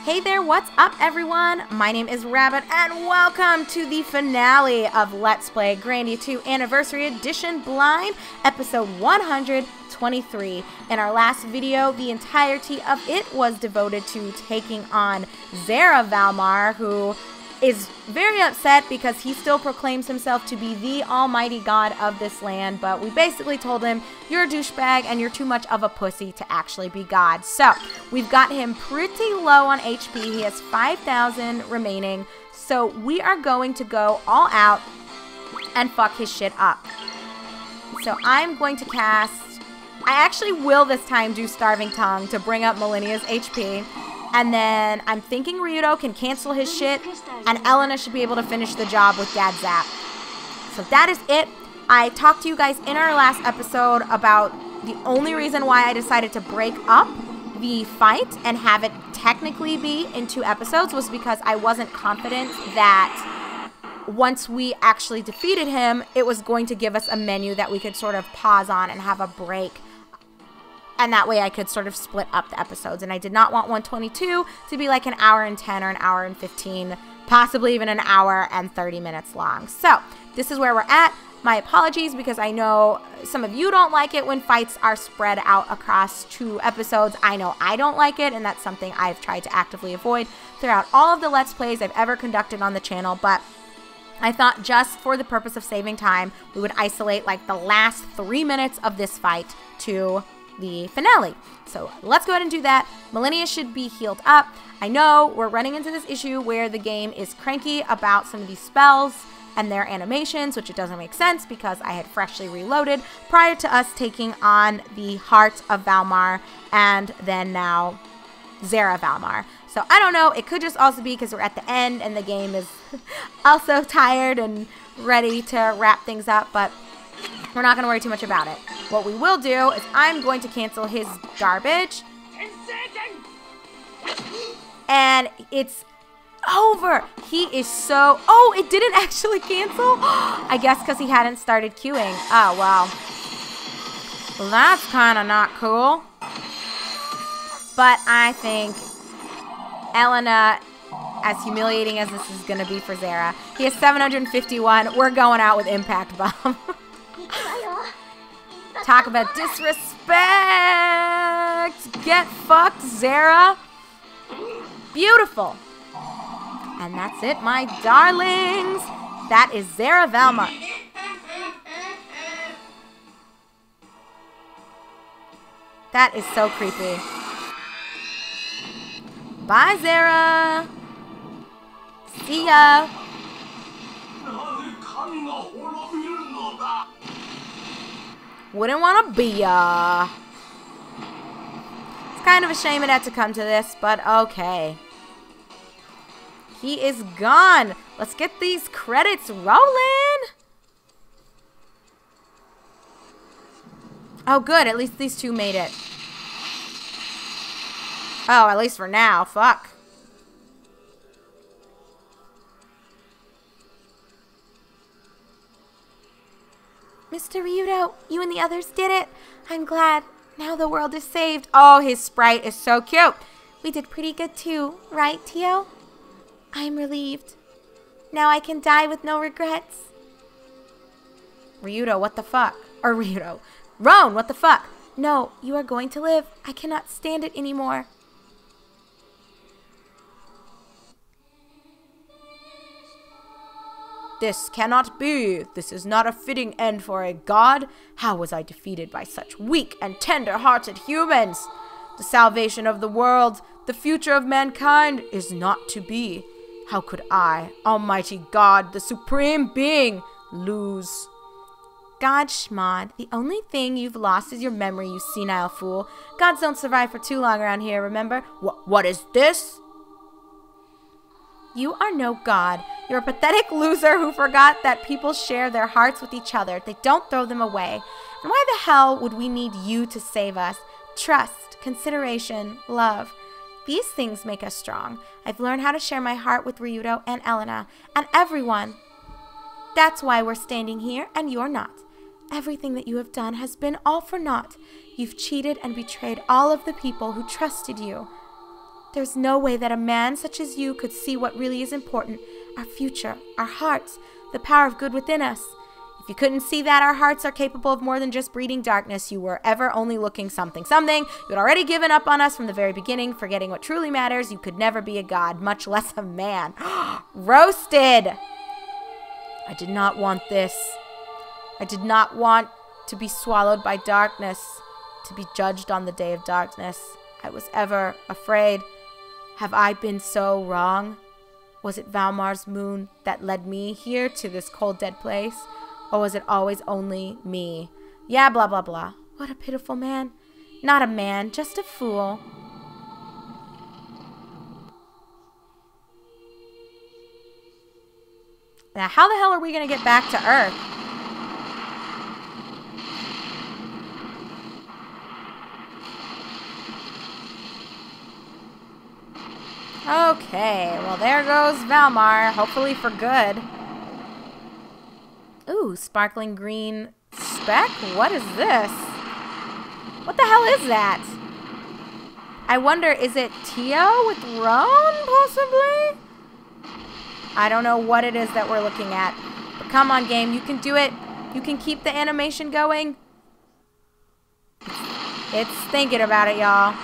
Hey there, what's up everyone? My name is Rabbit and welcome to the finale of Let's Play Grandia 2 Anniversary Edition Blind, episode 123. In our last video, the entirety of it was devoted to taking on Zara Valmar, who is very upset because he still proclaims himself to be the almighty god of this land, but we basically told him, you're a douchebag and you're too much of a pussy to actually be god. So, we've got him pretty low on HP. He has 5,000 remaining, so we are going to go all out and fuck his shit up. So, I'm going to cast... I actually will this time do Starving Tongue to bring up Millennia's HP. And then I'm thinking Ryudo can cancel his shit, and Elena should be able to finish the job with Gad Zap. So that is it. I talked to you guys in our last episode about the only reason why I decided to break up the fight and have it technically be in 2 episodes was because I wasn't confident that once we actually defeated him, it was going to give us a menu that we could sort of pause on and have a break. And that way I could sort of split up the episodes. And I did not want 122 to be like an hour and 10 or an hour and 15, possibly even an hour and 30 minutes long. So this is where we're at. My apologies because I know some of you don't like it when fights are spread out across 2 episodes. I know I don't like it, and that's something I've tried to actively avoid throughout all of the Let's Plays I've ever conducted on the channel. But I thought just for the purpose of saving time, we would isolate like the last 3 minutes of this fight to the finale. So let's go ahead and do that. Millennia should be healed up. I know we're running into this issue where the game is cranky about some of these spells and their animations, which it doesn't make sense because I had freshly reloaded prior to us taking on the Heart of Valmar and then now Zara Valmar. So I don't know, it could just also be because we're at the end and the game is also tired and ready to wrap things up, but we're not going to worry too much about it. What we will do is I'm going to cancel his garbage. And it's over. He is so... Oh, it didn't actually cancel? I guess because he hadn't started queuing. Oh, well, that's kind of not cool. But I think Elena, as humiliating as this is going to be for Zara, he has 751. We're going out with Impact Bomb. Talk about disrespect! Get fucked, Zara! Beautiful! And that's it, my darlings! That is Zara Valmar. That is so creepy. Bye, Zara! See ya! Wouldn't want to be ya. It's kind of a shame it had to come to this, but okay. He is gone. Let's get these credits rolling. Oh, good. At least these 2 made it. Oh, at least for now. Fuck. Mr. Ryudo, you and the others did it. I'm glad. Now the world is saved. Oh, his sprite is so cute. We did pretty good too, right, Tio? I'm relieved. Now I can die with no regrets. Ryudo, what the fuck? Or Ryudo. Roan, what the fuck? No, you are going to live. I cannot stand it anymore. This cannot be. This is not a fitting end for a god. How was I defeated by such weak and tender-hearted humans? The salvation of the world, the future of mankind, is not to be. How could I, almighty God, the supreme being, lose? God, Schmod, the only thing you've lost is your memory, you senile fool. Gods don't survive for too long around here, remember? What is this? You are no god. You're a pathetic loser who forgot that people share their hearts with each other. They don't throw them away. And why the hell would we need you to save us? Trust, consideration, love. These things make us strong. I've learned how to share my heart with Ryudo and Elena and everyone. That's why we're standing here and you're not. Everything that you have done has been all for naught. You've cheated and betrayed all of the people who trusted you. There's no way that a man such as you could see what really is important. Our future, our hearts, the power of good within us. If you couldn't see that our hearts are capable of more than just breeding darkness, you were ever only looking something. You had already given up on us from the very beginning, forgetting what truly matters. You could never be a god, much less a man. Roasted! I did not want this. I did not want to be swallowed by darkness, to be judged on the day of darkness. I was ever afraid. Have I been so wrong? Was it Valmar's moon that led me here to this cold, dead place? Or was it always only me? Yeah, blah, blah, blah. What a pitiful man. Not a man, just a fool. Now, how the hell are we going to get back to Earth? Okay, well, there goes Valmar, hopefully for good. Ooh, sparkling green speck? What is this? What the hell is that? I wonder, is it Tio with Roan, possibly? I don't know what it is that we're looking at. But come on, game, you can do it. You can keep the animation going. It's thinking about it, y'all.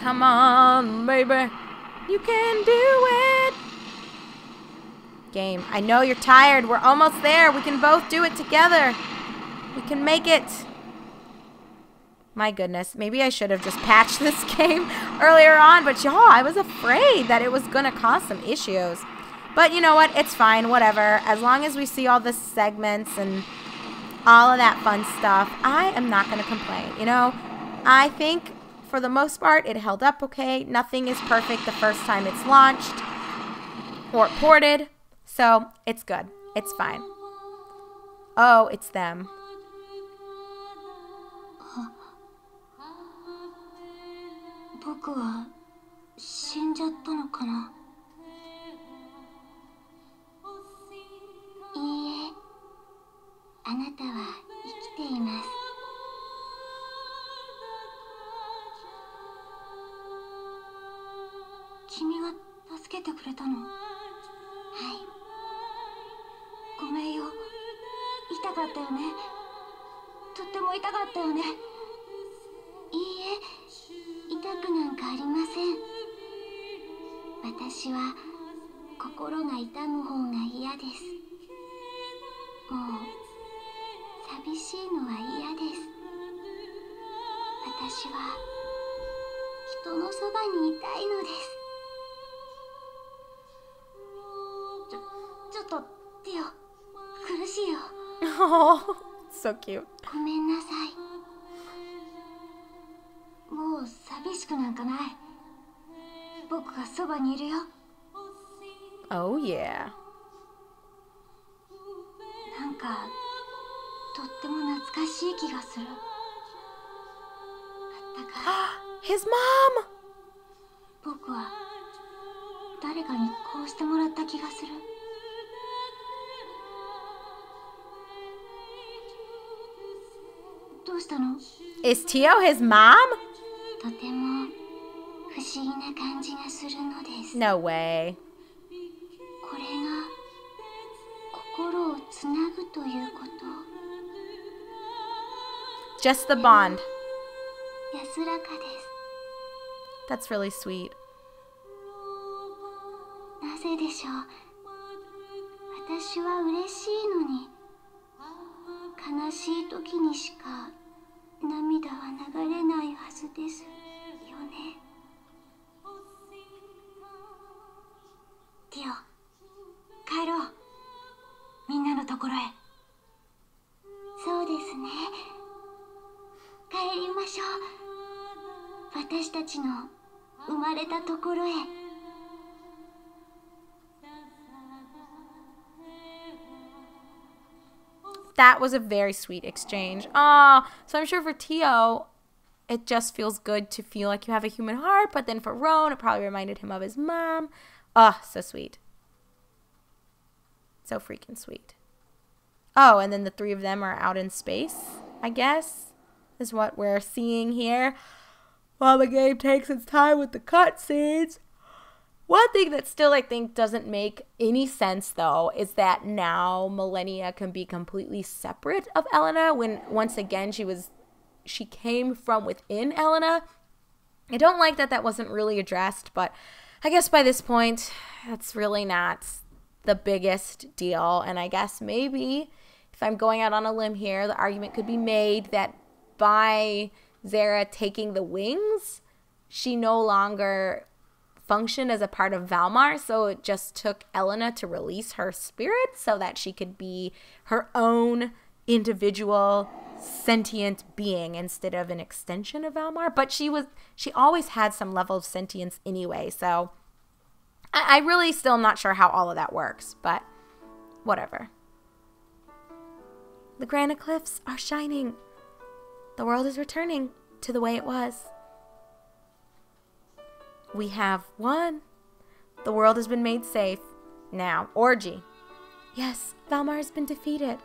Come on, baby. You can do it. Game, I know you're tired. We're almost there. We can both do it together. We can make it. My goodness. Maybe I should have just patched this game earlier on. But y'all, I was afraid that it was going to cause some issues. But you know what? It's fine. Whatever. As long as we see all the segments and all of that fun stuff, I am not going to complain. You know, I think for the most part, it held up okay. Nothing is perfect the first time it's launched or ported. So, it's good. It's fine. Oh, it's them. Oh, so cute. Oh, yeah. His mom! Is Tio his mom? No way. Just the bond. That's really sweet. That was a very sweet exchange. Oh, so I'm sure for Tio, it just feels good to feel like you have a human heart. But then for Roan, it probably reminded him of his mom. Oh, so sweet. So freaking sweet. Oh, and then the three of them are out in space, I guess, is what we're seeing here. while the game takes its time with the cutscenes. One thing that still I think doesn't make any sense though is that now Millennia can be completely separate of Elena when once again she came from within Elena. I don't like that wasn't really addressed, but I guess by this point that's really not the biggest deal. And I guess maybe if I'm going out on a limb here, the argument could be made that by Zara taking the wings, she no longer functioned as a part of Valmar, so it just took Elena to release her spirit so that she could be her own individual sentient being instead of an extension of Valmar. But she always had some level of sentience anyway, so I really still am not sure how all of that works, but whatever. The Grandia Cliffs are shining. The world is returning to the way it was. We have won. The world has been made safe. Now, orgy. Yes, Valmar has been defeated.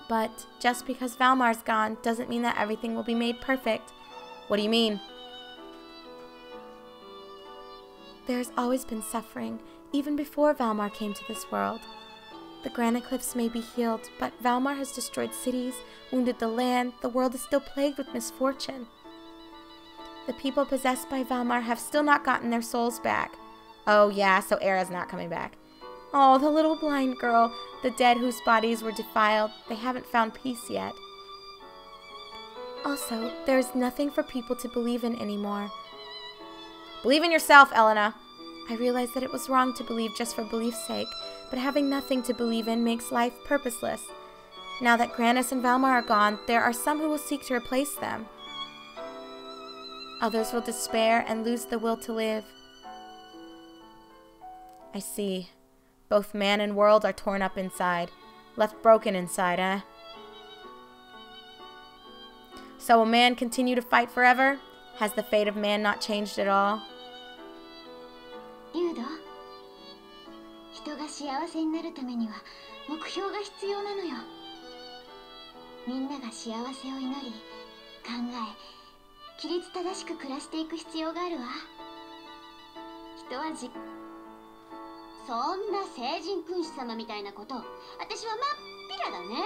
But just because Valmar's gone doesn't mean that everything will be made perfect. What do you mean? There's always been suffering, even before Valmar came to this world. The Grandia Cliffs may be healed, but Valmar has destroyed cities, wounded the land. The world is still plagued with misfortune. The people possessed by Valmar have still not gotten their souls back. Oh yeah, so Era's not coming back. Oh, the little blind girl, the dead whose bodies were defiled. They haven't found peace yet. Also, there is nothing for people to believe in anymore. Believe in yourself, Elena. I realized that it was wrong to believe just for belief's sake, but having nothing to believe in makes life purposeless. Now that Granis and Valmar are gone, there are some who will seek to replace them. Others will despair and lose the will to live. I see. Both man and world are torn up inside. Left broken inside, eh? So will man continue to fight forever? Has the fate of man not changed at all? ユード、人が幸せになるためには目標が必要なのよ。みんなが幸せを祈り、考え、規律正しく暮らしていく必要があるわ。人はそんな聖人君主様みたいなこと、私はまっぴらだね。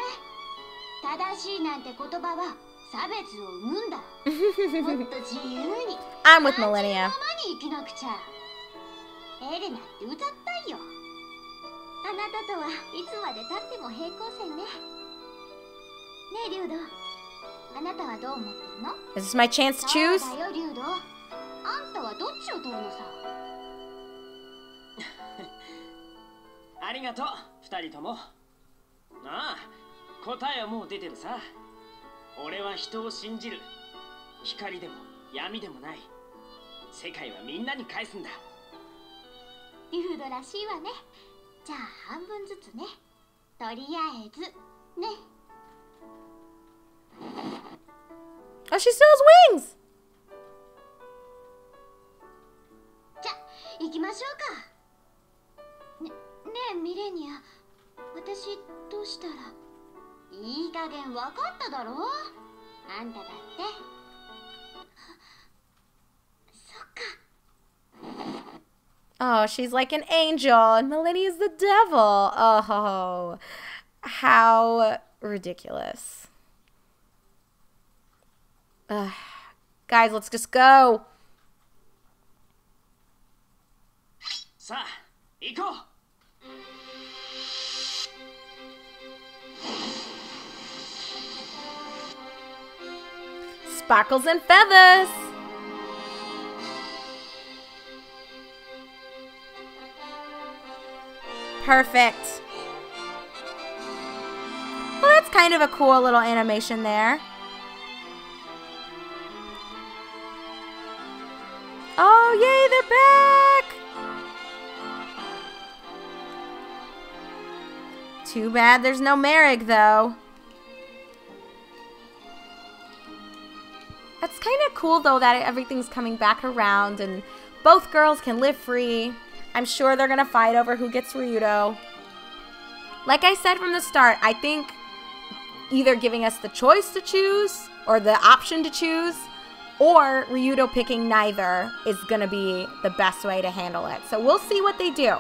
正しいなんて言葉は差別を生むんだ。もっと自由に。I'm with Millennia. ままに生きなくちゃ。エレナって歌ったよ。あなたとはいつまで経っても平行線ね。ねえリュウド、あなたはどう思ってるの？ Is this my chance to choose? そうだよリュウド。あんたはどっちを取るのさ。ありがとう、二人とも。ああ、答えはもう出てるさ。俺は人を信じる。光でも闇でもない。世界はみんなに返すんだ。リュウドらしいわね。じゃあ半分ずつね。とりあえずね。Oh, she still has wings! じゃあ行きましょうか。ねえミレニア、私どうしたら？いい加減分かっただろ？あんただって。そっか。Oh, she's like an angel, and Millennia's the devil. Oh, how ridiculous. Guys, let's just go. さあ、行こう。Sparkles and feathers. Perfect. Well, that's kind of a cool little animation there. Oh, yay, they're back! Too bad there's no Merrick, though. That's kind of cool, though, that everything's coming back around and both girls can live free. I'm sure they're going to fight over who gets Ryudo. Like I said from the start, I think either giving us the choice to choose or the option to choose or Ryudo picking neither is going to be the best way to handle it. So we'll see what they do.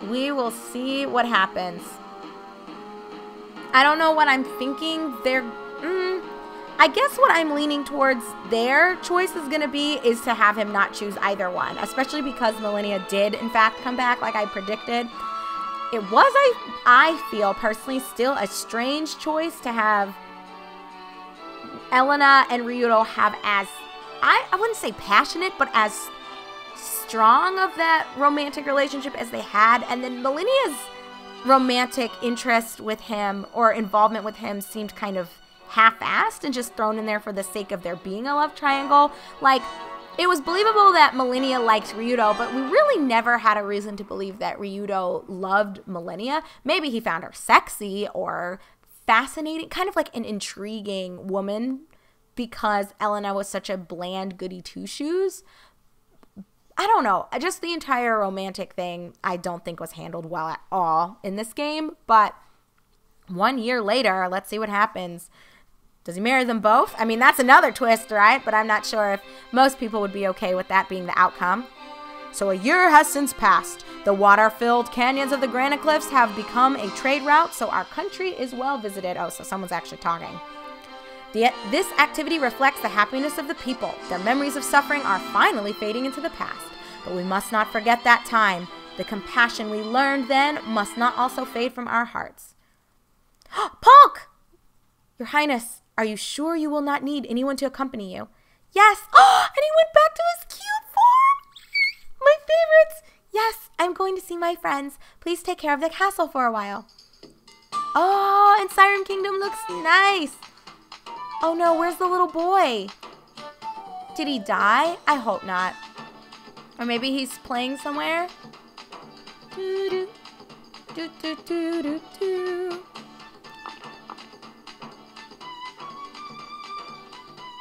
We will see what happens. I don't know what I'm thinking. I guess what I'm leaning towards their choice is going to be is to have him not choose either one, especially because Millennia did, in fact, come back like I predicted. It was, I feel personally, still a strange choice to have Elena and Ryudo have as, I wouldn't say passionate, but as strong of that romantic relationship as they had. And then Millennia's romantic interest with him or involvement with him seemed kind of half-assed and just thrown in there for the sake of there being a love triangle. Like, it was believable that Millennia liked Ryudo, but we really never had a reason to believe that Ryudo loved Millennia. Maybe he found her sexy or fascinating, kind of like an intriguing woman because Elena was such a bland goody two-shoes. I don't know. Just the entire romantic thing I don't think was handled well at all in this game. But 1 year later, let's see what happens. Does he marry them both? I mean, that's another twist, right? But I'm not sure if most people would be okay with that being the outcome. So a year has since passed. The water-filled canyons of the granite cliffs have become a trade route, so our country is well visited. Oh, so someone's actually talking. This activity reflects the happiness of the people. Their memories of suffering are finally fading into the past. But we must not forget that time. The compassion we learned then must not also fade from our hearts. Polk! Your Highness, are you sure you will not need anyone to accompany you? Yes. And he went back to his cute form. My favorites. Yes, I'm going to see my friends. Please take care of the castle for a while. Oh, and Siren Kingdom looks nice. Oh no, where's the little boy? Did he die? I hope not. Or maybe he's playing somewhere. Doo-doo. Doo-doo-doo-doo-doo.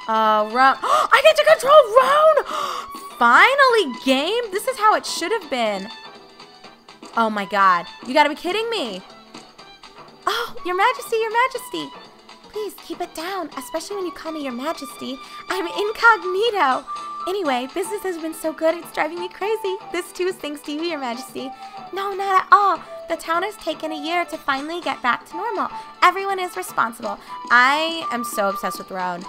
Roan. I get to control Roan! Finally, game? This is how it should have been. Oh my god. You gotta be kidding me. Oh, Your Majesty, Your Majesty. Please keep it down, especially when you call me Your Majesty. I'm incognito. Anyway, business has been so good, it's driving me crazy. This too is thanks to you, Your Majesty. No, not at all. The town has taken a year to finally get back to normal. Everyone is responsible. I am so obsessed with Roan.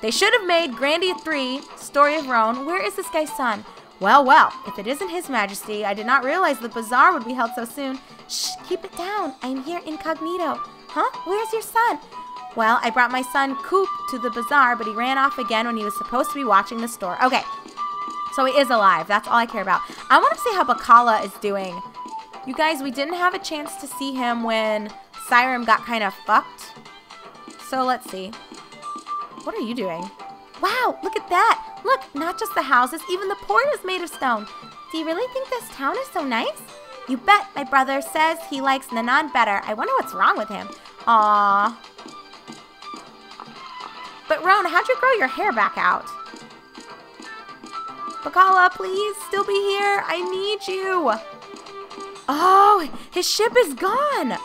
They should have made Grandia 3, Story of Roan. Where is this guy's son? Well, well, if it isn't His Majesty, I did not realize the bazaar would be held so soon. Shh, keep it down. I'm here incognito. Huh? Where's your son? Well, I brought my son Coop to the bazaar, but he ran off again when he was supposed to be watching the store. Okay, so he is alive. That's all I care about. I want to see how Bacala is doing. You guys, we didn't have a chance to see him when Siren got kind of fucked. So let's see. What are you doing? Wow, look at that. Look, not just the houses, even the port is made of stone. Do you really think this town is so nice? You bet. My brother says he likes Nanan better. I wonder what's wrong with him. Aww. But Roan, how'd you grow your hair back out? Bacala, please still be here. I need you. Oh, his ship is gone.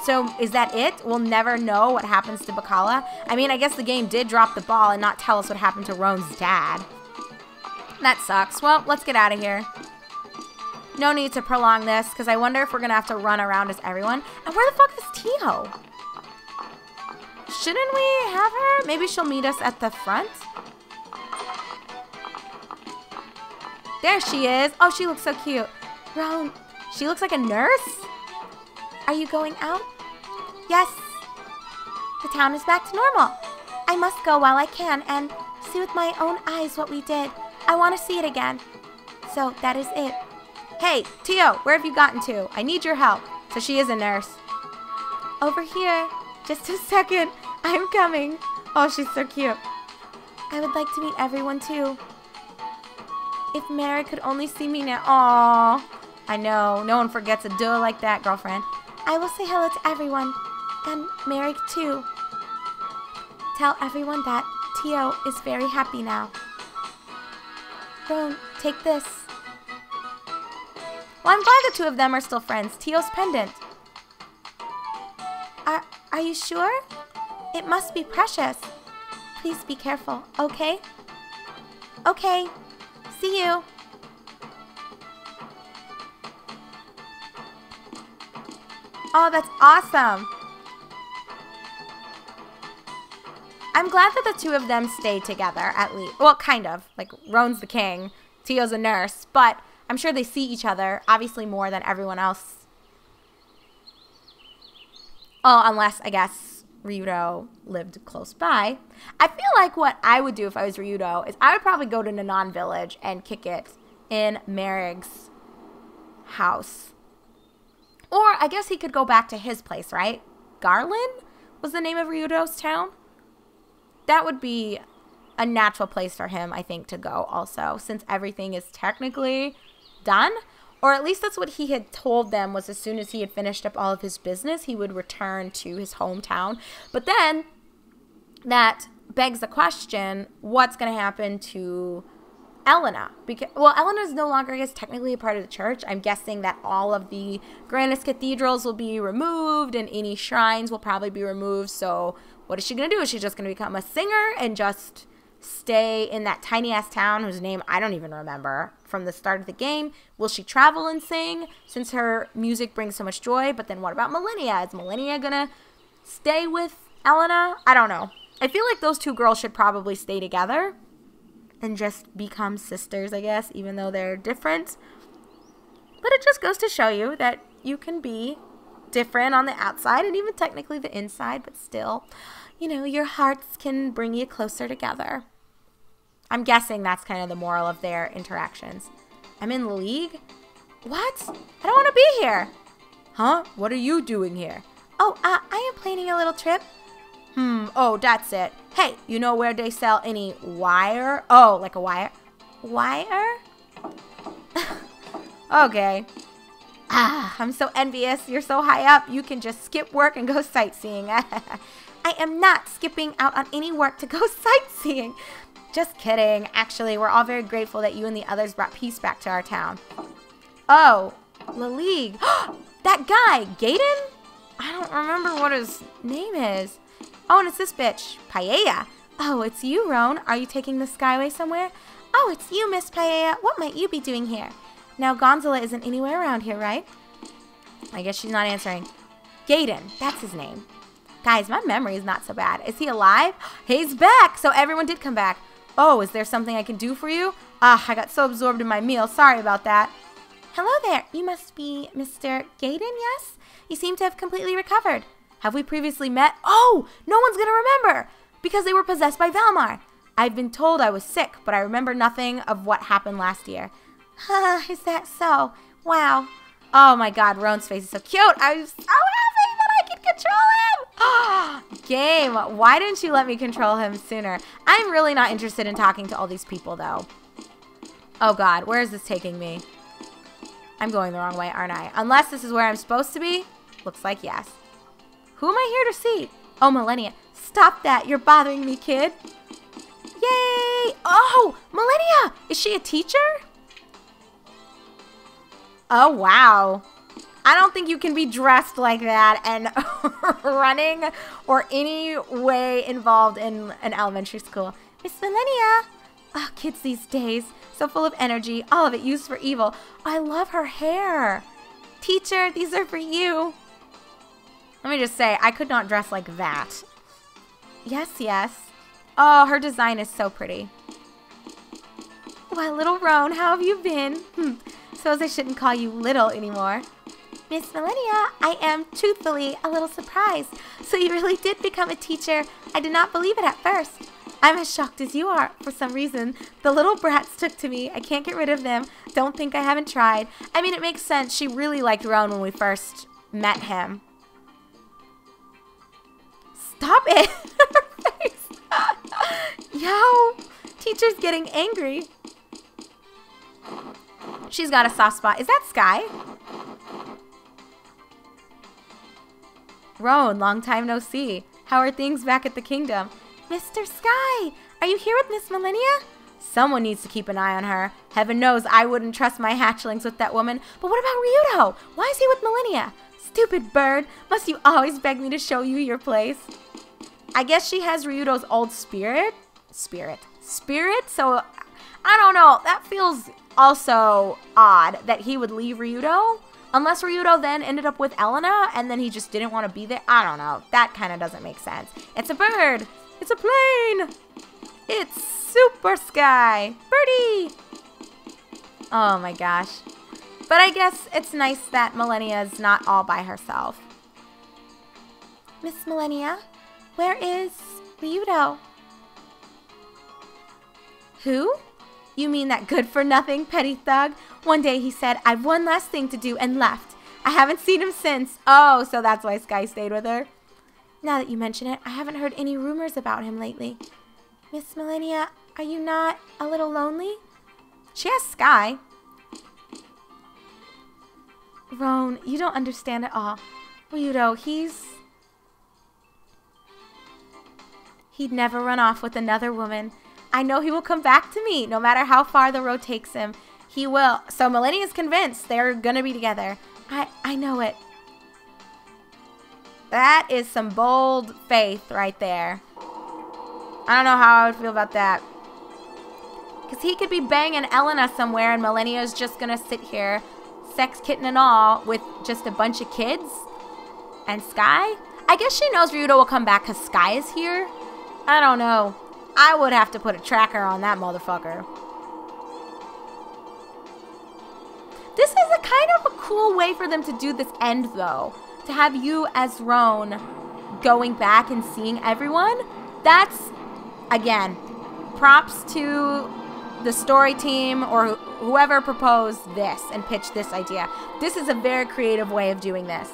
So is that it? We'll never know what happens to Bacala. I mean, I guess the game did drop the ball and not tell us what happened to Roan's dad. That sucks. Well, let's get out of here. No need to prolong this, because I wonder if we're going to have to run around as everyone. And where the fuck is Tio? Shouldn't we have her? Maybe she'll meet us at the front? There she is. Oh, she looks so cute. Roan, she looks like a nurse? Are you going out? Yes. The town is back to normal. I must go while I can and see with my own eyes what we did. I want to see it again. So that is it. Hey, Tio, where have you gotten to? I need your help. So she is a nurse. Over here. Just a second. I'm coming. Oh, she's so cute. I would like to meet everyone too. If Mary could only see me now. Aww. I know. No one forgets a duo like that, girlfriend. I will say hello to everyone. And Mary too. Tell everyone that Tio is very happy now. Roan, take this. Well, I'm glad the two of them are still friends. Tio's pendant. you sure? It must be precious. Please be careful, okay? Okay. See you. Oh, that's awesome. I'm glad that the two of them stayed together, at least. Well, kind of. Like, Roan's the king, Tio's a nurse, but I'm sure they see each other, obviously more than everyone else. Oh, unless, I guess, Ryudo lived close by. I feel like what I would do if I was Ryudo is I would probably go to Nanan Village and kick it in Merig's house. Or I guess he could go back to his place, right? Garland was the name of Ryudo's town? That would be a natural place for him, I think, to go also, since everything is technically done. Or at least that's what he had told them, was as soon as he had finished up all of his business, he would return to his hometown. But then that begs the question, what's going to happen to Elena? Because, well, Elena is no longer, I guess, technically a part of the church. I'm guessing that all of the grandest cathedrals will be removed and any shrines will probably be removed. So what is she going to do? Is she just going to become a singer and just stay in that tiny-ass town whose name I don't even remember from the start of the game? Will she travel and sing since her music brings so much joy? But then what about Millennia? Is Millennia going to stay with Elena? I don't know. I feel like those two girls should probably stay together and just become sisters, I guess, even though they're different. But it just goes to show you that you can be different on the outside and even technically the inside, but still, you know, your hearts can bring you closer together. I'm guessing that's kind of the moral of their interactions. I'm in the league? What? I don't want to be here. Huh? What are you doing here? Oh, I am planning a little trip. Oh, that's it. Hey, you know where they sell any wire? Oh, like a wire? Wire? Okay. I'm so envious. You're so high up. You can just skip work and go sightseeing. I am not skipping out on any work to go sightseeing. Just kidding. Actually, we're all very grateful that you and the others brought peace back to our town. Oh, La Ligue. That guy, Gaiden? I don't remember what his name is. Oh, and it's this bitch, Paella. Oh, it's you, Roan. Are you taking the Skyway somewhere? Oh, it's you, Miss Paella. What might you be doing here? Now, Gonzala isn't anywhere around here, right? I guess she's not answering. Gaiden, that's his name. Guys, my memory is not so bad. Is he alive? He's back! So everyone did come back. Oh, is there something I can do for you? I got so absorbed in my meal. Sorry about that. Hello there. You must be Mr. Gaiden, yes? You seem to have completely recovered. Have we previously met? Oh, no one's going to remember because they were possessed by Valmar. I've been told I was sick, but I remember nothing of what happened last year. Is that so? Wow. Oh my god, Roan's face is so cute. I was so happy that I could control him. Game, why didn't you let me control him sooner? I'm really not interested in talking to all these people, though. Oh god, where is this taking me? I'm going the wrong way, aren't I? Unless this is where I'm supposed to be? Looks like yes. Who am I here to see? Oh, Millennia. Stop that. You're bothering me, kid. Yay! Oh, Millennia! Is she a teacher? Oh, wow. I don't think you can be dressed like that and running or any way involved in an elementary school. Miss Millennia. Oh, kids these days. So full of energy. All of it used for evil. I love her hair. Teacher, these are for you. Let me just say, I could not dress like that. Yes, yes. Oh, her design is so pretty. Why, little Roan, how have you been? Suppose I shouldn't call you little anymore. Miss Millennia, I am truthfully a little surprised. So you really did become a teacher. I did not believe it at first. I'm as shocked as you are. For some reason, the little brats took to me. I can't get rid of them. Don't think I haven't tried. I mean, it makes sense. She really liked Roan when we first met him. Stop it! Her face. Yo, teacher's getting angry. She's got a soft spot. Is that Sky? Roan, long time no see. How are things back at the kingdom? Mr. Sky, are you here with Miss Millennia? Someone needs to keep an eye on her. Heaven knows I wouldn't trust my hatchlings with that woman. But what about Ryudo? Why is he with Millennia? Stupid bird. Must you always beg me to show you your place? I guess she has Ryudo's old spirit? Spirit. So, I don't know. That feels also odd that he would leave Ryudo. Unless Ryudo then ended up with Elena and then he just didn't want to be there. I don't know. That kind of doesn't make sense. It's a bird. It's a plane. It's Super Sky. Birdie. Oh my gosh. But I guess it's nice that Millennia is not all by herself. Miss Millennia, where is Ryudo? Who? You mean that good-for-nothing petty thug? One day he said, I've one last thing to do, and left. I haven't seen him since. Oh, so that's why Sky stayed with her. Now that you mention it, I haven't heard any rumors about him lately. Miss Millennia, are you not a little lonely? She has Sky. Roan, you don't understand at all. Ryudo, he'd never run off with another woman. I know he will come back to me, no matter how far the road takes him. He will. So Millennia is convinced they're going to be together. I know it. That is some bold faith right there. I don't know how I would feel about that. Because he could be banging Elena somewhere and Millennia is just going to sit here, sex kitten and all, with just a bunch of kids. And Sky? I guess she knows Ryudo will come back because Sky is here. I don't know. I would have to put a tracker on that motherfucker. This is a kind of a cool way for them to do this end, though. To have you as Roan going back and seeing everyone. That's, again, props to the story team or whoever proposed this and pitched this idea. This is a very creative way of doing this.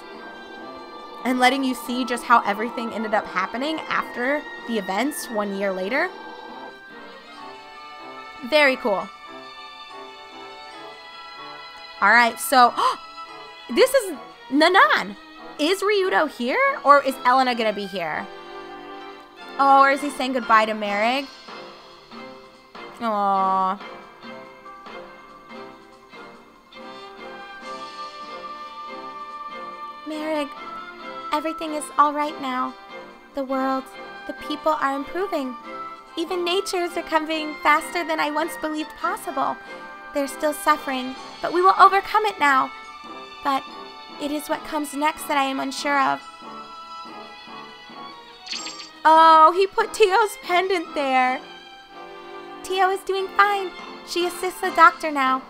And letting you see just how everything ended up happening after the events 1 year later. Very cool. Alright, so this is Nanan. Is Ryudo here? Or is Elena gonna be here? Oh, or is he saying goodbye to Merrig? Aww. Merrig, everything is alright now. The world, the people are improving. Even nature is recovering faster than I once believed possible. They're still suffering, but we will overcome it now. But it is what comes next that I am unsure of. Oh, he put Tio's pendant there. Tio is doing fine. She assists the doctor now.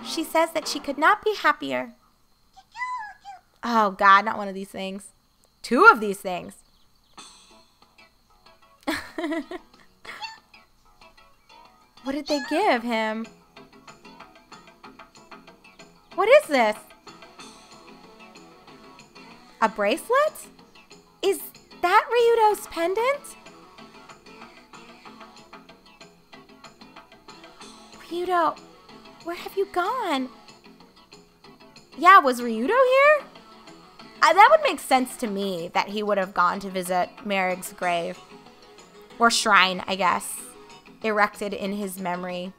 She says that she could not be happier. Oh, God, not one of these things. Two of these things. What did they give him? What is this? A bracelet? Is that Ryudo's pendant? Ryudo, where have you gone? Yeah, was Ryudo here? That would make sense to me that he would have gone to visit Merrig's grave. Or shrine, I guess. Erected in his memory.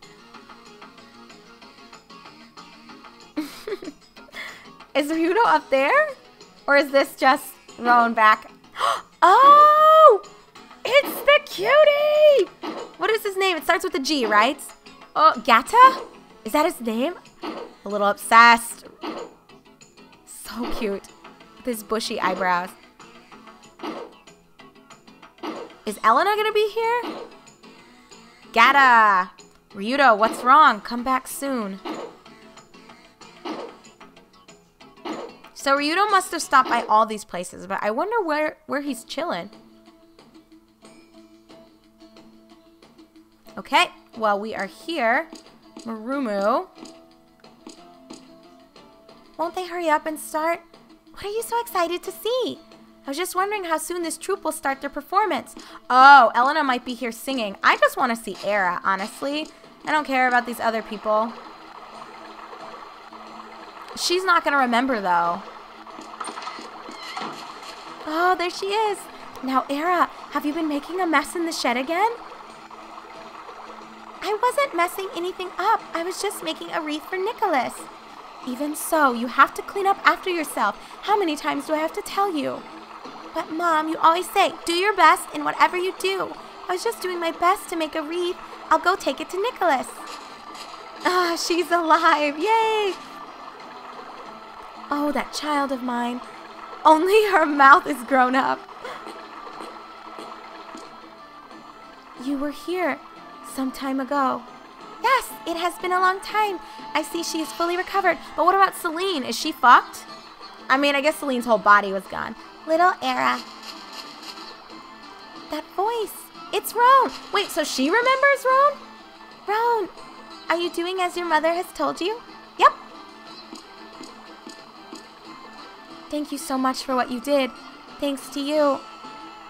Is Ryudo up there? Or is this just Roan back? Oh! It's the cutie! What is his name? It starts with a G, right? Oh, Gata? Is that his name? A little obsessed. So cute. With his bushy eyebrows. Is Elena gonna be here? Gata! Ryudo, what's wrong? Come back soon. So Ryudo must have stopped by all these places, but I wonder where he's chilling. Okay, well, we are here. Marumu. Won't they hurry up and start? What are you so excited to see? I was just wondering how soon this troupe will start their performance. Oh, Elena might be here singing. I just want to see Era, honestly. I don't care about these other people. She's not going to remember, though. Oh, there she is. Now, Era, have you been making a mess in the shed again? I wasn't messing anything up. I was just making a wreath for Nicholas. Even so, you have to clean up after yourself. How many times do I have to tell you? But Mom, you always say, do your best in whatever you do. I was just doing my best to make a wreath. I'll go take it to Nicholas. Ah, she's alive. Yay! Oh, that child of mine. Only her mouth is grown up. You were here some time ago. Yes, it has been a long time. I see she is fully recovered. But what about Celine? Is she fucked? I mean, I guess Celine's whole body was gone. Little Era. That voice. It's Roan. Wait, so she remembers Roan? Roan, are you doing as your mother has told you? Yep. Thank you so much for what you did. Thanks to you,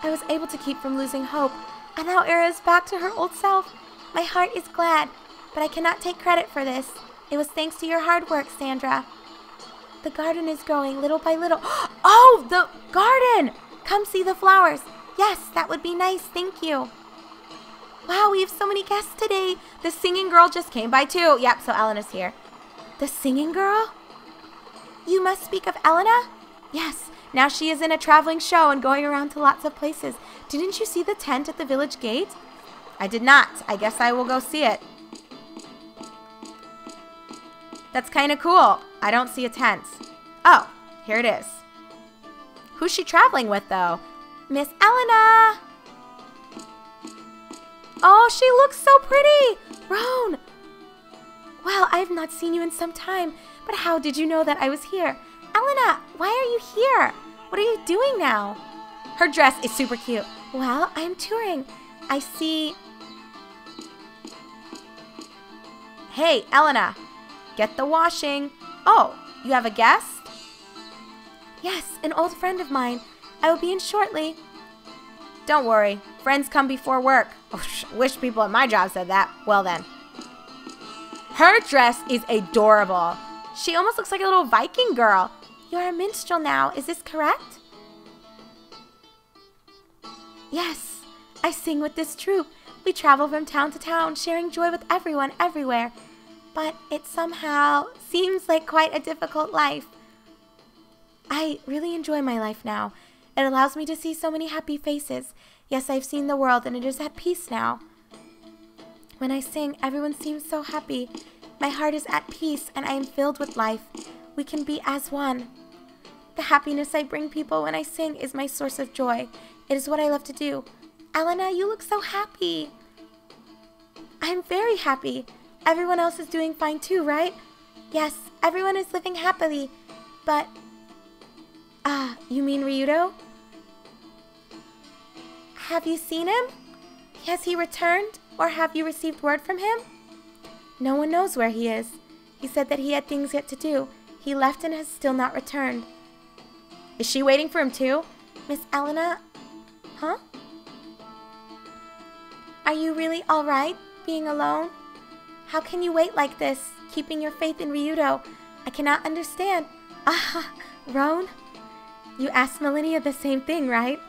I was able to keep from losing hope. And now Era is back to her old self. My heart is glad, but I cannot take credit for this. It was thanks to your hard work, Sandra. The garden is growing little by little. Oh, the garden! Come see the flowers. Yes, that would be nice. Thank you. Wow, we have so many guests today. The singing girl just came by too. Yep, so Elena's here. The singing girl? You must speak of Elena? Yes, now she is in a traveling show and going around to lots of places. Didn't you see the tent at the village gate? I did not. I guess I will go see it. That's kind of cool. I don't see a tent. Oh, here it is. Who's she traveling with, though? Miss Elena! Oh, she looks so pretty! Roan! Well, I have not seen you in some time, but how did you know that I was here? Elena, why are you here? What are you doing now? Her dress is super cute. Well, I'm touring. I see... Hey, Elena, get the washing. Oh, you have a guest? Yes, an old friend of mine. I will be in shortly. Don't worry, friends come before work. Oh, wish people at my job said that. Well then. Her dress is adorable. She almost looks like a little Viking girl. You're a minstrel now, is this correct? Yes, I sing with this troupe. We travel from town to town, sharing joy with everyone everywhere. But it somehow seems like quite a difficult life. I really enjoy my life now. It allows me to see so many happy faces. Yes, I've seen the world and it is at peace now. When I sing, everyone seems so happy. My heart is at peace and I am filled with life. We can be as one. The happiness I bring people when I sing is my source of joy. It is what I love to do. Elena, you look so happy. I'm very happy. Everyone else is doing fine too, right? Yes, everyone is living happily. But, you mean Ryudo? Have you seen him? Has he returned? Or have you received word from him? No one knows where he is. He said that he had things yet to do. He left and has still not returned. Is she waiting for him too? Miss Elena? Huh? Are you really all right, being alone? How can you wait like this, keeping your faith in Ryudo? I cannot understand. Roan? You asked Melania the same thing, right?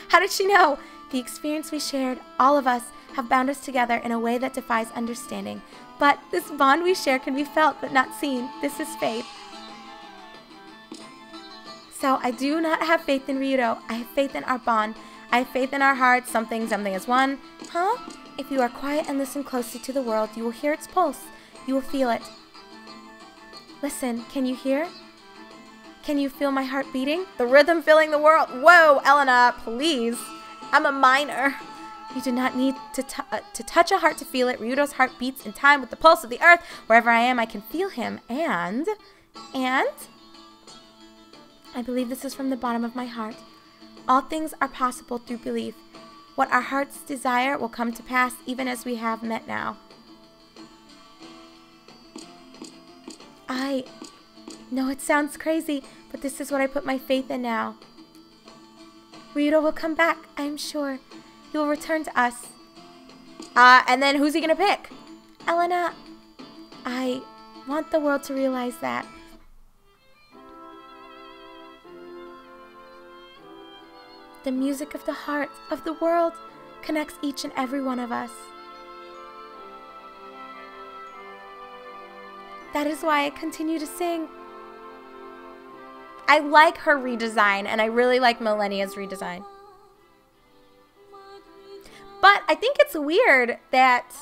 How did she know? The experience we shared, all of us, have bound us together in a way that defies understanding. But this bond we share can be felt but not seen. This is faith. So I do not have faith in Ryudo. I have faith in our bond. I have faith in our hearts. Something is one. Huh? If you are quiet and listen closely to the world, you will hear its pulse. You will feel it. Listen, can you hear? Can you feel my heart beating? The rhythm filling the world. Whoa, Elena, please. I'm a minor. You do not need to touch a heart to feel it. Ryudo's heart beats in time with the pulse of the earth. Wherever I am, I can feel him. And I believe this is from the bottom of my heart. All things are possible through belief. What our hearts desire will come to pass even as we have met now. I know it sounds crazy, but this is what I put my faith in now. Ryudo will come back, I am sure. He will return to us. And then who's he gonna pick? Elena, I want the world to realize that. The music of the heart of the world connects each and every one of us. that is why I continue to sing. I like her redesign, and I really like Millennia's redesign. But I think it's weird that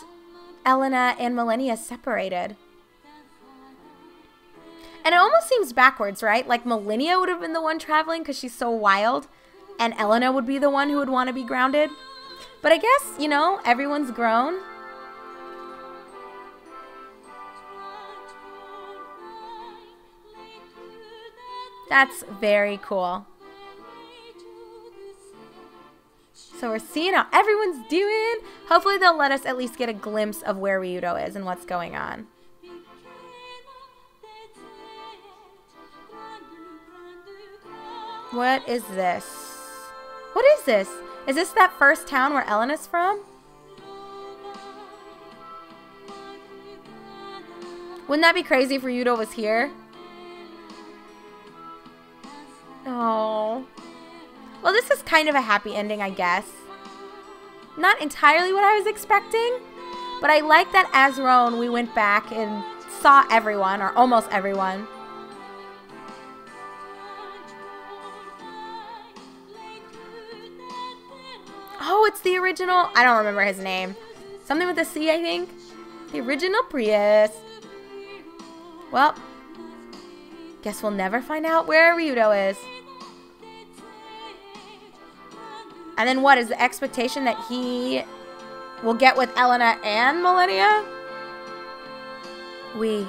Elena and Millennia separated. And it almost seems backwards, right? Like Millennia would have been the one traveling because she's so wild, and Elena would be the one who would want to be grounded. But I guess, you know, everyone's grown. That's very cool. So we're seeing how everyone's doing. Hopefully they'll let us at least get a glimpse of where Ryudo is and what's going on. What is this? What is this? Is this that first town where Elena's from? Wouldn't that be crazy if Ryudo was here? Oh. Well, this is kind of a happy ending, I guess. Not entirely what I was expecting, but I like that as Roan, we went back and saw everyone, or almost everyone. Oh, it's the original. I don't remember his name. Something with a C, I think. The original priest. Well, guess we'll never find out where Ryudo is. And then what is the expectation that he will get with Elena and Millennia? We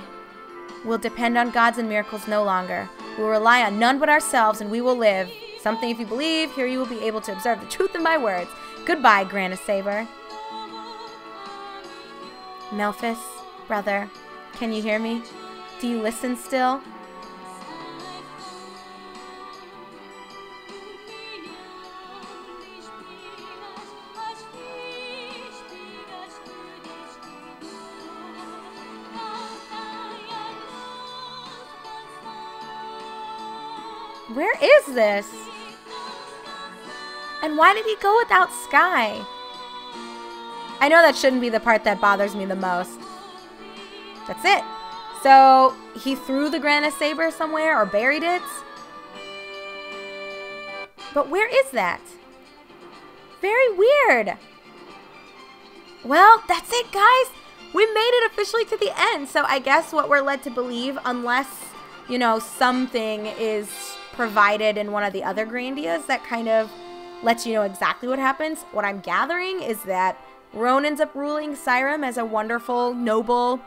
will depend on gods and miracles no longer. We will rely on none but ourselves, and we will live. Something if you believe, here you will be able to observe the truth in my words. Goodbye, Grandia Saber. Melphis, brother, can you hear me? Do you listen still? Where is this? And why did he go without Sky? I know that shouldn't be the part that bothers me the most. That's it. So, he threw the Grandia Saber somewhere or buried it? But where is that? Very weird. Well, that's it, guys. We made it officially to the end. So, I guess what we're led to believe, unless, you know, something is provided in one of the other Grandias that kind of lets you know exactly what happens. What I'm gathering is that Roan ends up ruling Skyrim as a wonderful, noble,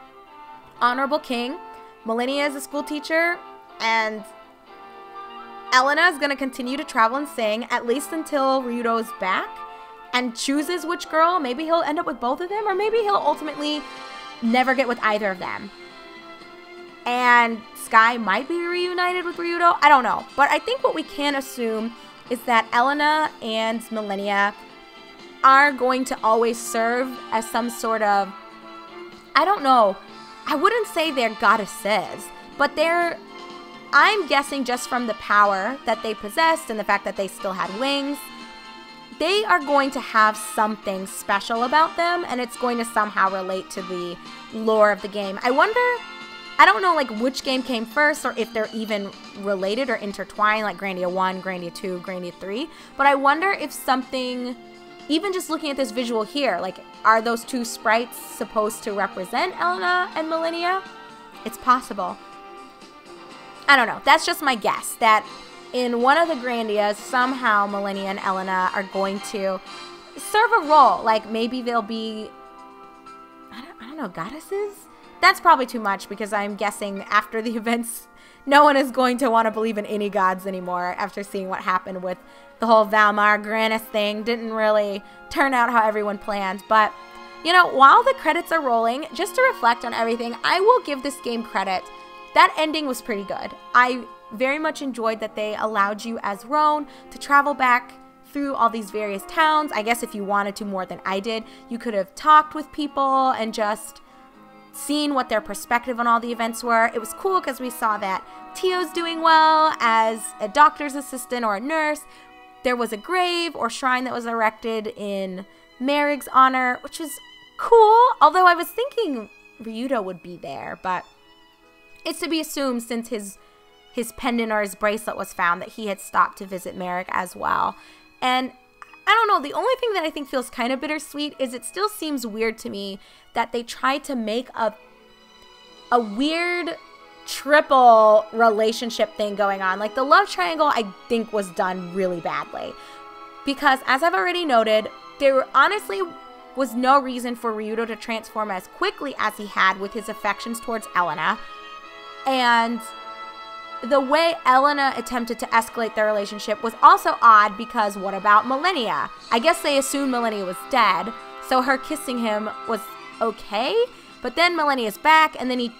honorable king. Millennia is a school teacher, and Elena is going to continue to travel and sing, at least until Ryudo is back, and chooses which girl. Maybe he'll end up with both of them, or maybe he'll ultimately never get with either of them. And Sky might be reunited with Ryudo. I don't know. But I think what we can assume is that Elena and Millennia are going to always serve as some sort of, I don't know, I wouldn't say they're goddesses, but I'm guessing just from the power that they possessed and the fact that they still had wings, they are going to have something special about them, and it's going to somehow relate to the lore of the game. I wonder, I don't know like which game came first or if they're even related or intertwined, like Grandia 1, Grandia 2, Grandia 3, but I wonder if something, even just looking at this visual here, like are those two sprites supposed to represent Elena and Millennia? It's possible. I don't know. That's just my guess, that in one of the Grandias, somehow Millennia and Elena are going to serve a role. Like maybe they'll be, I don't know, goddesses? That's probably too much because I'm guessing after the events, no one is going to want to believe in any gods anymore after seeing what happened with the whole Valmar Granis thing. Didn't really turn out how everyone planned. But, you know, while the credits are rolling, just to reflect on everything, I will give this game credit. That ending was pretty good. I very much enjoyed that they allowed you as Roan to travel back through all these various towns. I guess if you wanted to more than I did, you could have talked with people and just seen what their perspective on all the events were. It was cool because we saw that Tio's doing well as a doctor's assistant or a nurse. There was a grave or shrine that was erected in Merrig's honor, which is cool. Although I was thinking Ryudo would be there, but it's to be assumed since his pendant or his bracelet was found that he had stopped to visit Merrick as well. And I don't know, the only thing that I think feels kind of bittersweet is it still seems weird to me that they tried to make a weird triple relationship thing going on. Like, the love triangle, I think, was done really badly. Because, as I've already noted, there honestly was no reason for Ryudo to transform as quickly as he had with his affections towards Elena. And the way Elena attempted to escalate their relationship was also odd because what about Millennia? I guess they assumed Millennia was dead, so her kissing him was okay. But then Millennia's back, and then he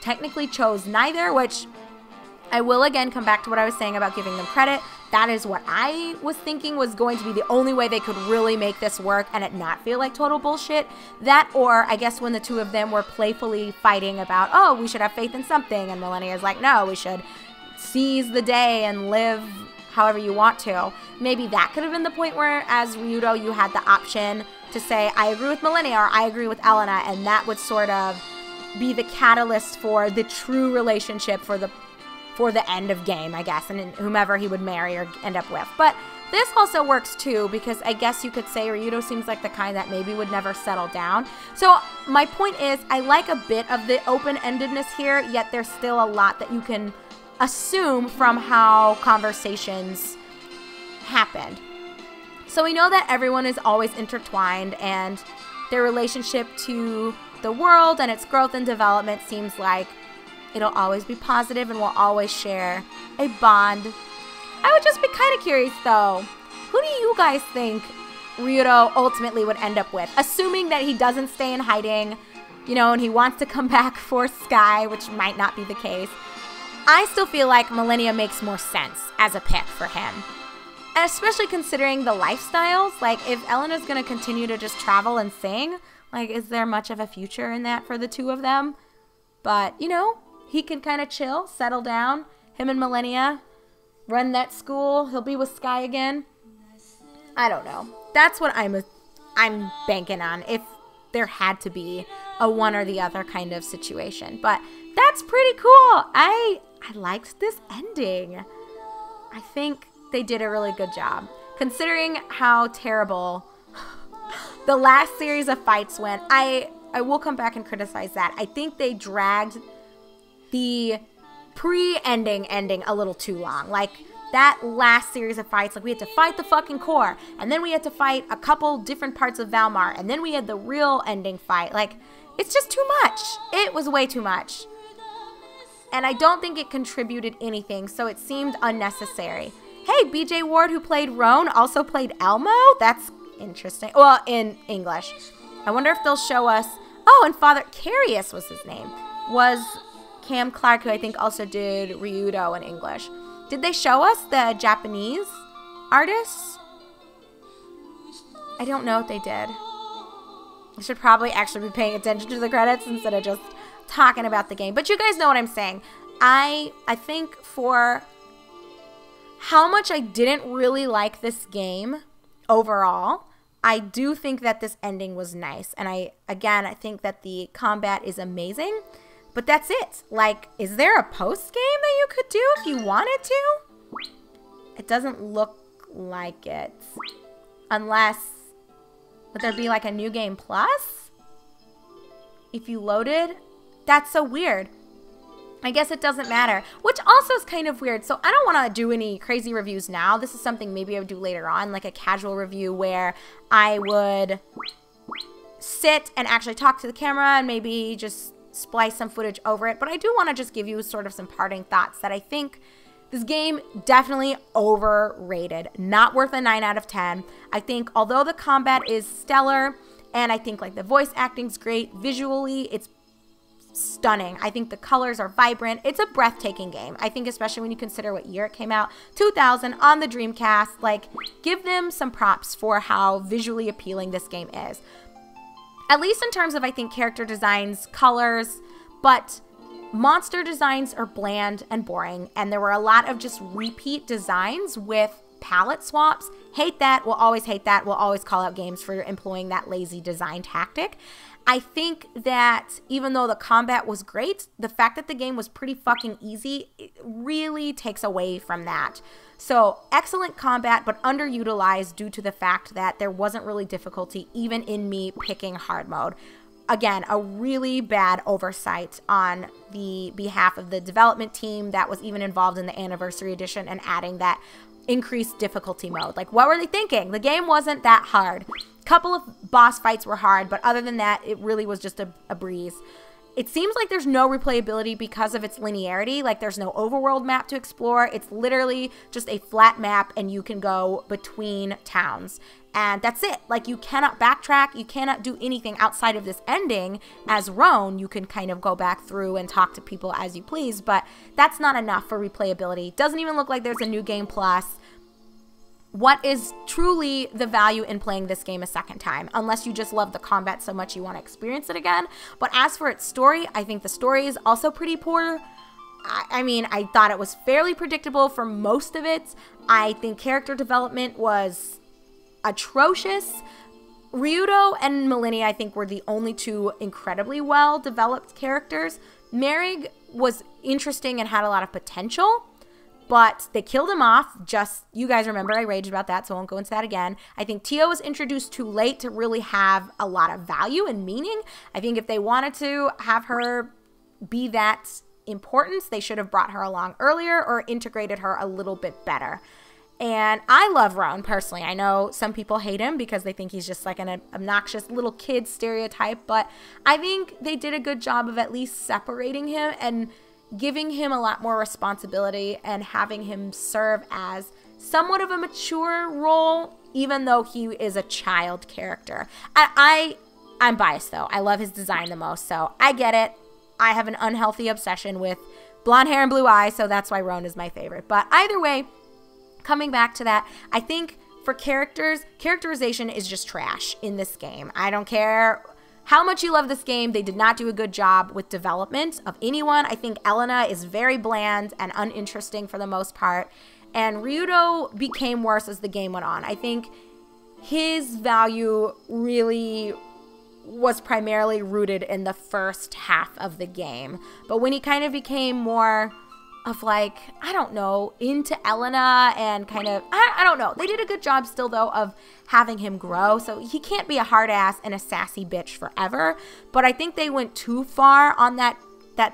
technically chose neither, which I will again come back to what I was saying about giving them credit. That is what I was thinking was going to be the only way they could really make this work and it not feel like total bullshit. That, or I guess when the two of them were playfully fighting about, oh, we should have faith in something, and Millennia's like, no, we should seize the day and live however you want to. Maybe that could have been the point where, as Ryudo, you had the option to say, I agree with Millennia or I agree with Elena, and that would sort of be the catalyst for the true relationship for the end of game, I guess, and whomever he would marry or end up with. But this also works too, because I guess you could say Ryudo seems like the kind that maybe would never settle down. So my point is, I like a bit of the open-endedness here, yet there's still a lot that you can assume from how conversations happened. So we know that everyone is always intertwined, and their relationship to the world and its growth and development seems like it'll always be positive and will always share a bond. I would just be kind of curious, though. Who do you guys think Ryudo ultimately would end up with? Assuming that he doesn't stay in hiding, you know, and he wants to come back for Sky, which might not be the case. I still feel like Millennia makes more sense as a pick for him. And especially considering the lifestyles. Like, if Elena's going to continue to just travel and sing, like, is there much of a future in that for the two of them? But, you know, he can kind of chill, settle down. Him and Millennia run that school. He'll be with Sky again. I don't know. That's what I'm banking on, if there had to be a one or the other kind of situation. But that's pretty cool. I liked this ending. I think they did a really good job. Considering how terrible the last series of fights went, I will come back and criticize that. I think they dragged the pre-ending ending a little too long. Like, that last series of fights, like, we had to fight the fucking core, and then we had to fight a couple different parts of Valmar, and then we had the real ending fight. Like, it's just too much. It was way too much. And I don't think it contributed anything, so it seemed unnecessary. Hey, BJ Ward, who played Roan, also played Elmo? That's interesting. Well, in English. I wonder if they'll show us... Oh, and Father Carius was his name. Was Cam Clark, who I think also did Ryudo in English. Did they show us the Japanese artists? I don't know if they did. I should probably actually be paying attention to the credits instead of just talking about the game. But you guys know what I'm saying. I think for how much I didn't really like this game overall, I do think that this ending was nice. And I think that the combat is amazing. But that's it. Like, is there a post game that you could do if you wanted to? It doesn't look like it. Unless, would there be like a new game plus? If you loaded? That's so weird. I guess it doesn't matter, which also is kind of weird. So I don't want to do any crazy reviews now. This is something maybe I would do later on, like a casual review where I would sit and actually talk to the camera and maybe just splice some footage over it. But I do want to just give you sort of some parting thoughts that I think this game definitely overrated. Not worth a 9 out of 10. I think although the combat is stellar and I think like the voice acting's great, visually it's stunning. I think the colors are vibrant. It's a breathtaking game. I think especially when you consider what year it came out, 2000 on the Dreamcast. Like, give them some props for how visually appealing this game is. At least in terms of, I think, character designs, colors, but monster designs are bland and boring, and there were a lot of just repeat designs with palette swaps. Hate that. We'll always hate that. We'll always call out games for employing that lazy design tactic. I think that even though the combat was great, the fact that the game was pretty fucking easy, it really takes away from that. So excellent combat, but underutilized due to the fact that there wasn't really difficulty even in me picking hard mode. Again, a really bad oversight on the behalf of the development team that was even involved in the Anniversary Edition and adding that increased difficulty mode. Like, what were they thinking? The game wasn't that hard. Couple of boss fights were hard, but other than that, it really was just a breeze. It seems like there's no replayability because of its linearity. Like, there's no overworld map to explore. It's literally just a flat map, and you can go between towns. And that's it. Like, you cannot backtrack. You cannot do anything outside of this ending. As Roan, you can kind of go back through and talk to people as you please, but that's not enough for replayability. Doesn't even look like there's a New Game Plus. What is truly the value in playing this game a second time, unless you just love the combat so much you want to experience it again? But as for its story, I think the story is also pretty poor. I mean, I thought it was fairly predictable for most of it. I think character development was atrocious. Ryudo and Melanie, I think, were the only two incredibly well developed characters. Merrig was interesting and had a lot of potential, but they killed him off. Just, you guys remember I raged about that, so I won't go into that again. I think Tio was introduced too late to really have a lot of value and meaning. I think if they wanted to have her be that important, they should have brought her along earlier or integrated her a little bit better. And I love Roan personally. I know some people hate him because they think he's just like an obnoxious little kid stereotype, but I think they did a good job of at least separating him and giving him a lot more responsibility and having him serve as somewhat of a mature role, even though he is a child character. I'm biased though. I love his design the most, so I get it. I have an unhealthy obsession with blonde hair and blue eyes, so that's why Roan is my favorite. But either way, coming back to that, I think for characterization is just trash in this game. I don't care how much you love this game, they did not do a good job with development of anyone. I think Elena is very bland and uninteresting for the most part. And Ryudo became worse as the game went on. I think his value really was primarily rooted in the first half of the game. But when he kind of became more of like, I don't know, into Elena and kind of, I don't know. They did a good job still though of having him grow. So he can't be a hard ass and a sassy bitch forever. But I think they went too far on that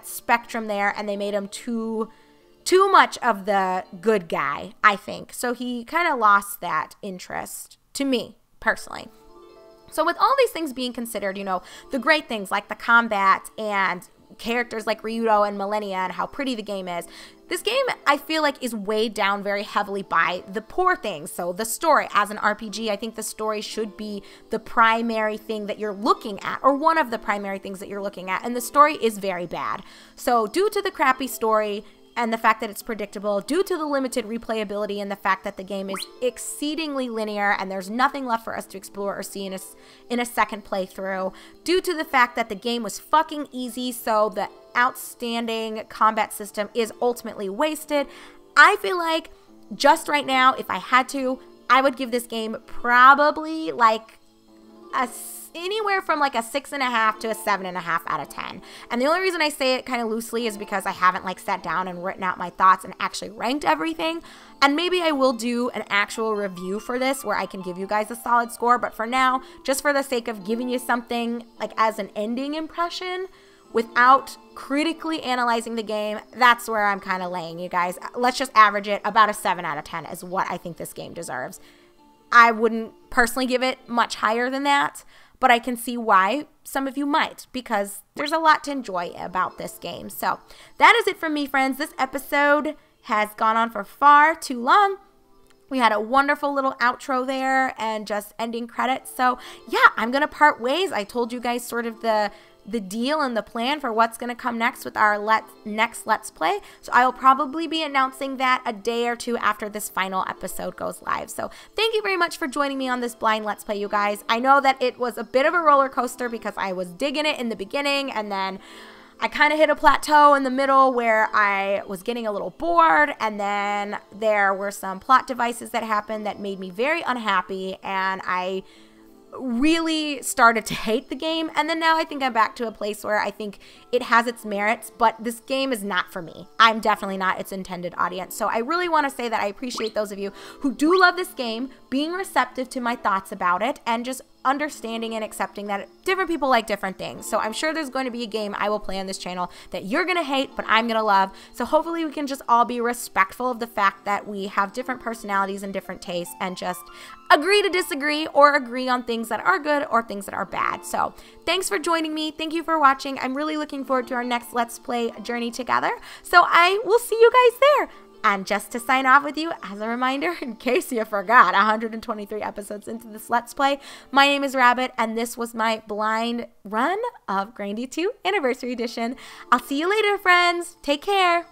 spectrum there, and they made him too much of the good guy, I think. So he kind of lost that interest to me personally. So with all these things being considered, you know, the great things like the combat and characters like Ryudo and Millennia and how pretty the game is, this game I feel like is weighed down very heavily by the poor things. So the story, as an RPG, I think the story should be the primary thing that you're looking at, or one of the primary things that you're looking at, and the story is very bad. So due to the crappy story and the fact that it's predictable, due to the limited replayability and the fact that the game is exceedingly linear and there's nothing left for us to explore or see in a second playthrough, due to the fact that the game was fucking easy, so the outstanding combat system is ultimately wasted, I feel like just right now, if I had to, I would give this game probably like anywhere from like a 6.5 to a 7.5 out of 10. And the only reason I say it kind of loosely is because I haven't like sat down and written out my thoughts and actually ranked everything. And maybe I will do an actual review for this where I can give you guys a solid score. But for now, just for the sake of giving you something like as an ending impression without critically analyzing the game, that's where I'm kind of laying you guys. Let's just average it. About a 7 out of 10 is what I think this game deserves. I wouldn't personally give it much higher than that, but I can see why some of you might, because there's a lot to enjoy about this game. So that is it from me, friends. This episode has gone on for far too long. We had a wonderful little outro there and just ending credits. So yeah, I'm going to part ways. I told you guys sort of the deal and the plan for what's going to come next with our next Let's Play. So I will probably be announcing that a day or two after this final episode goes live. So thank you very much for joining me on this blind Let's Play, you guys. I know that it was a bit of a roller coaster because I was digging it in the beginning, and then I kind of hit a plateau in the middle where I was getting a little bored, and then there were some plot devices that happened that made me very unhappy, and I really started to hate the game. And then now I think I'm back to a place where I think it has its merits, but this game is not for me. I'm definitely not its intended audience. So I really want to say that I appreciate those of you who do love this game, being receptive to my thoughts about it, and just understanding and accepting that different people like different things. So I'm sure there's going to be a game I will play on this channel that you're going to hate, but I'm going to love. So hopefully we can just all be respectful of the fact that we have different personalities and different tastes, and just agree to disagree, or agree on things that are good or things that are bad. So thanks for joining me. Thank you for watching. I'm really looking forward to our next Let's Play journey together. So I will see you guys there. And just to sign off with you, as a reminder, in case you forgot, 123 episodes into this Let's Play, my name is Rabbit, and this was my blind run of Grandia 2 Anniversary Edition. I'll see you later, friends. Take care.